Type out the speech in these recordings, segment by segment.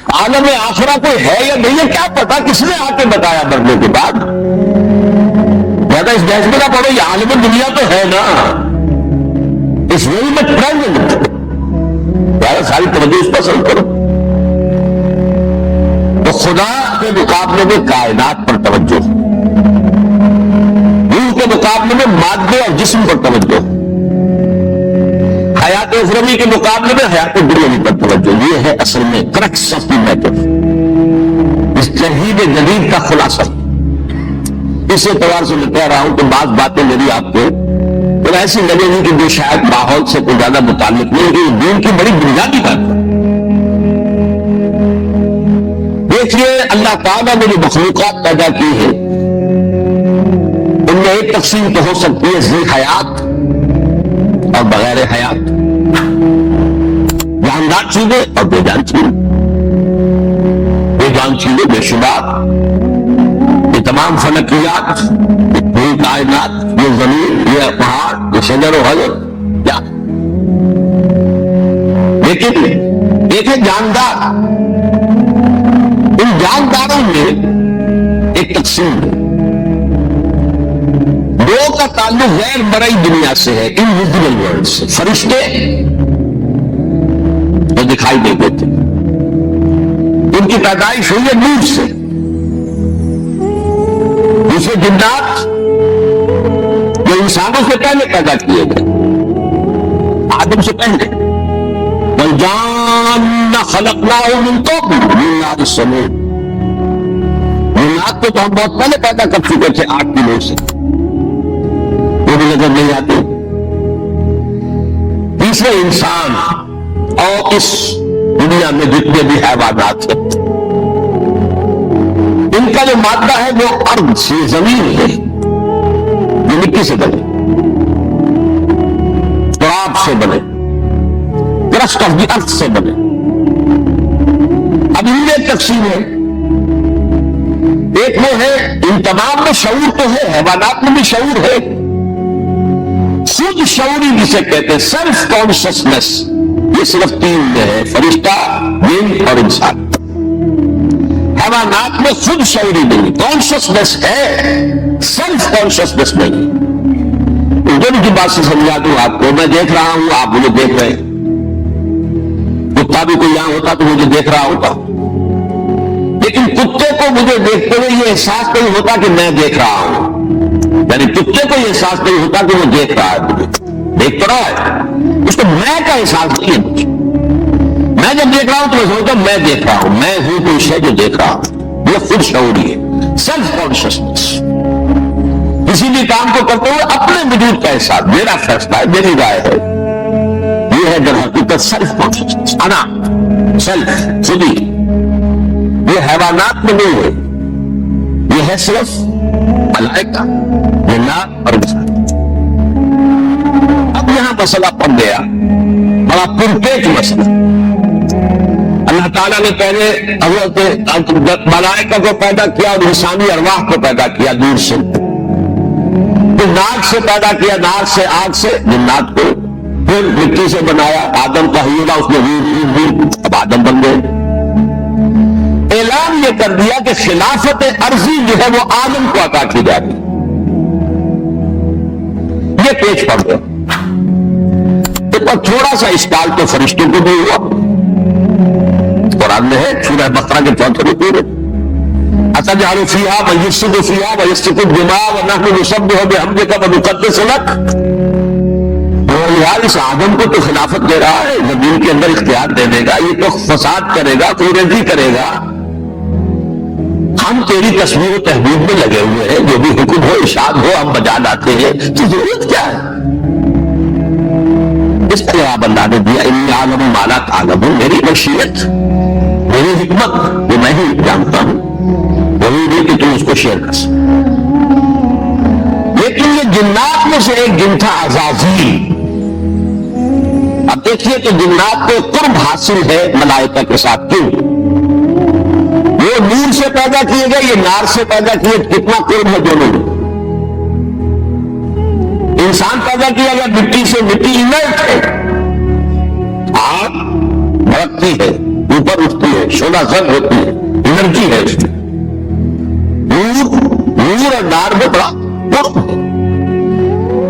عالم آخرہ کوئی ہے یا نہیں ہے کیا پتا، کس نے آ کے بتایا مرنے کے بعد؟ زیادہ اس بحث میں نہ پڑھو، یہ عالم دنیا تو ہے نا، اس ویری مچ پریزنٹ، زیادہ ساری توجہ اس پر سر کرو۔ تو خدا کے مقابلے میں کائنات پر توجہ، روح کے مقابلے میں مادے اور جسم پر توجہ، حیات اخروی کے مقابلے میں حیات دنیاوی پر توجہ۔ یہ ہے اصل میں کرکس آف دی میٹر، اس تہذیب جدید کا خلاصہ۔ اس اعتبار سے میں کہہ رہا ہوں کہ بعض باتیں میری آپ کو تو ایسی لگے گی کہ جو شاید ماحول سے کوئی زیادہ متعلق نہیں ہے، کہ یہ دین کی بڑی بنیادی بات ہے۔ دیکھیے اللہ تعالیٰ نے جو مخلوقات پیدا کی ہے ان میں ایک تقسیم تو ہو سکتی ہے ذی حیات اور بغیر حیات، جاندار چیزیں اور بے جان چیزیں۔ بے جان چیزیں بے شمار، یہ تمام فلکیات، یہ پوری کائنات، یہ زمین، یہ پہاڑ، یہ شجر و حجر، کیا؟ لیکن ایک ہے جاندار، ان جانداروں میں ایک تقسیم ہے، دو کا تعلق غیر مرئی دنیا سے ہے، انویزیبل ورلڈ سے۔ فرشتے جو دکھائی نہیں دیتے، ان کی پیدائش ہوئی ہے نور سے۔ دوسرے جنات جو انسانوں سے پہلے پیدا کیے گئے، آدم سے پہلے، وَالْجَانَّ خَلَقْنَاهُ مِن قَبْلُ مِن نَارِ السَّمُومِ، جنات کو تو ہم بہت پہلے پیدا کر چکے تھے آگ کی لو سے، وہ بھی نظر نہیں آتے۔ تیسرے انسان اور اس دنیا میں جتنے بھی حیوانات ہیں، ان کا جو مادہ ہے وہ ارض سے، زمین ہے، یہ مٹی سے بنے، تراب سے بنے، کرسٹ آف دی ارتھ سے بنے۔ اب ان میں ایک تقسیم ہے، ایک وہ ہے، ان تمام میں شعور تو ہے، حیوانات میں بھی شعور ہے، خود شعوری جسے کہتے ہیں سیلف کانشسنس، یہ صرف تین میں ہے، فرشتہ، جن اور انسان۔ حیوانات میں خود شعوری نہیں، کانشسنس ہے، سیلف کانشسنس نہیں۔ اردو کی بات سے سمجھا دوں آپ کو، میں دیکھ رہا ہوں، آپ مجھے دیکھ رہے ہیں، کتا بھی کوئی یہاں ہوتا تو مجھے دیکھ رہا ہوتا، لیکن کتے کو مجھے دیکھتے ہوئے یہ احساس نہیں ہوتا کہ میں دیکھ رہا ہوں، یعنی کتے کو یہ احساس نہیں ہوتا کہ وہ دیکھ رہا ہے، مجھے دیکھ تو رہا ہے، اس کو میں کا احساس نہیں ہے مجھے۔ میں جب دیکھ رہا ہوں تو میں سمجھتا ہوں میں دیکھ رہا ہوں، میں ہوں کوئی شے جو دیکھ رہا ہوں، یہ خود شعوری ہے، سیلف کانشسنس۔ کسی بھی کام کو کرتے ہوئے اپنے وجود کا احساس، میرا فیصلہ ہے، میری رائے ہے، یہ ہے در حقیقت سیلف کانشسنس، انا، سیلف، خودی۔ یہ حیوانات میں نہیں ہے، یہ ہے صرف ملائکہ، جنات اور انسان۔ اب یہاں مسئلہ پڑ گیا، بڑا پرپیچ مسئلہ۔ اللہ تعالیٰ نے پہلے حضرت ملائکہ کو پیدا کیا اور انسانی ارواح کو پیدا کیا نور سے، پھر ناک سے پیدا کیا، نار سے، آگ سے جنات کو، پھر مٹی سے بنایا، آدم کا ہیلا، اس میں روح، اب آدم بن گئے۔ اعلان یہ کر دیا کہ خلافت عرضی جو ہے وہ آدم کو عطا کی جاتی، یہ پیچ پڑ گیا۔ تھوڑا سا اشکال تو فرشتوں کو بھی ہوا، قرآن میں ہے سورہ بقرہ کے 4 رکوع میں، أَتَجْعَلُ فِيهَا مَن يُفْسِدُ فِيهَا وَيَسْفِكُ الدِّمَاءَ وَنَحْنُ نُسَبِّحُ بِحَمْدِكَ وَنُقَدِّسُ لَكَ۔ اور یار اس آدم کو تو خلافت دے رہا ہے، زمین کے اندر اختیار دے دے گا، یہ تو فساد کرے گا، خونریزی کرے گا، ہم تیری تصویر و تحبیب میں لگے ہوئے ہیں، جو بھی حکم ہو ارشاد ہو ہم بجا لاتے ہیں، تو ضرورت کیا ہے؟ اس کا جواب اللہ نے دیا، انی اعلم ما لا تعلمون، میری مشیت، میری حکمت وہ میں ہی جانتا ہوں، ضروری نہیں کہ تم اس کو شیئر کر سکتے۔ لیکن یہ جنات میں سے ایک جن تھا عزازیل۔ اب دیکھیے کہ جنات کو قرب حاصل ہے ملائکہ کے ساتھ، کیوں؟ وہ نور سے پیدا کیے گئے، یہ نار سے پیدا کیے، کتنا قرب ہے دونوں میں۔ انسان پیدا کیا گیا مٹی سے، مٹی انرٹ ہے، آگ بھڑکتی ہے، اوپر اٹھتی ہے، شعلہ زن ہوتی ہے، انرجی ہے اس میں. نور اور نار میں بڑا فرق ہے.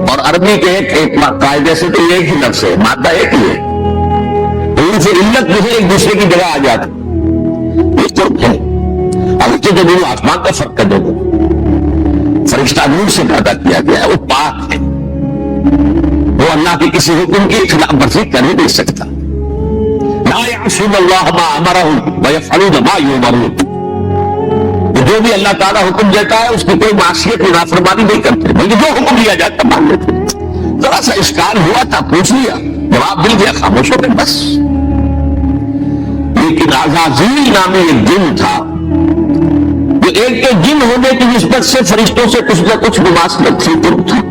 اور عربی کے ایک قاعدے سے تو ایک ہی لفظ ہے، مادہ ایک ہی ہے، ان سے علت جو ہے ایک دوسرے کی جگہ آ جاتی. یہ فرق ہے. اب اس سے جو آسمان کا فرق کر دو، فرشتہ نور سے پیدا کیا گیا ہے، وہ پاک ہے، وہ اللہ کے کسی حکم کی خلاف ورزی کر ہی نہیں سکتا. لا یعصون اللہ ما امرهم ویفعلون ما یؤمرون. جو بھی اللہ تعالیٰ حکم دیتا ہے اس کی کوئی معصیت کی نافرمانی نہیں کرتے، بلکہ جو حکم دیا جاتا مان لیتے. ذرا سا اشکال ہوا تھا، پوچھ لیا، جواب مل گیا، خاموش ہو گئے بس. لیکن عزازیل نامی ایک جن تھا، جو ایک کے جن ہونے کی نسبت سے فرشتوں سے کچھ نہ کچھ مماثلت تھی، قرب تھا.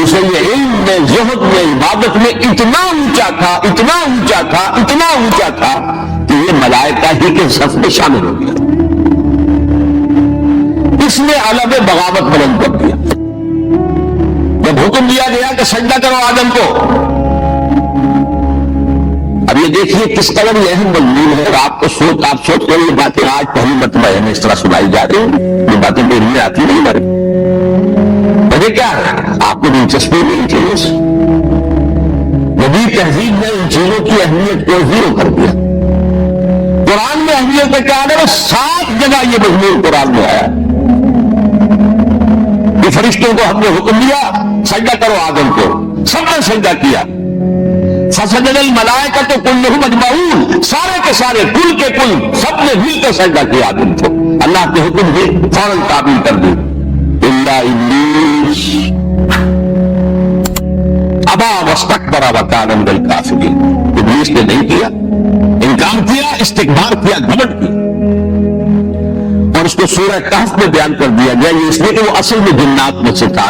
اسے یہ علم میں، زہد میں، عبادت میں اتنا اونچا تھا، اتنا اونچا تھا، اتنا اونچا تھا کہ یہ ملائکہ ہی کے صف میں شامل ہو گیا. اس نے علم بغاوت بلند کر دیا. جب حکم دیا گیا کہ سجدہ کرو آدم کو، اب یہ دیکھیے کس قدر یہ اہم مضمون ہے. آپ سوچ کر یہ باتیں آج پہلی مرتبہ ہمیں اس طرح سنائی جا رہی ہیں. یہ باتیں تو علم میں آتی نہیں ہمارے. وجہ کیا ہے؟ آپ کو دلچسپی نہیں ان چیزوں سے. نبی تہذیب نے ان چیزوں کی اہمیت کو زیرو کر دیا. قرآن میں اہمیت کا کیا ہے؟ 7 جگہ یہ مضمون قرآن میں آیا کہ فرشتوں کو ہم نے حکم دیا سجدہ کرو آدم کو، سب نے سجدہ کیا. فسجد الملائکۃ کلھم اجمعون، سارے کے سارے، کل کے کل، سب نے مل کر سجدہ کیا آدم کو. اللہ کے حکم سے فوراً تعبیر کر دی. الا ابلیس ابا واستکبر وکان من الکافرین. ابلیس نے نہیں کیا، انکار کیا، استکبار کیا، گھمنڈ کیا. اور اس کو سورہ کہف میں بیان کر دیا گیا، یہ اس لیے کہ وہ اصل میں جنات میں سے تھا.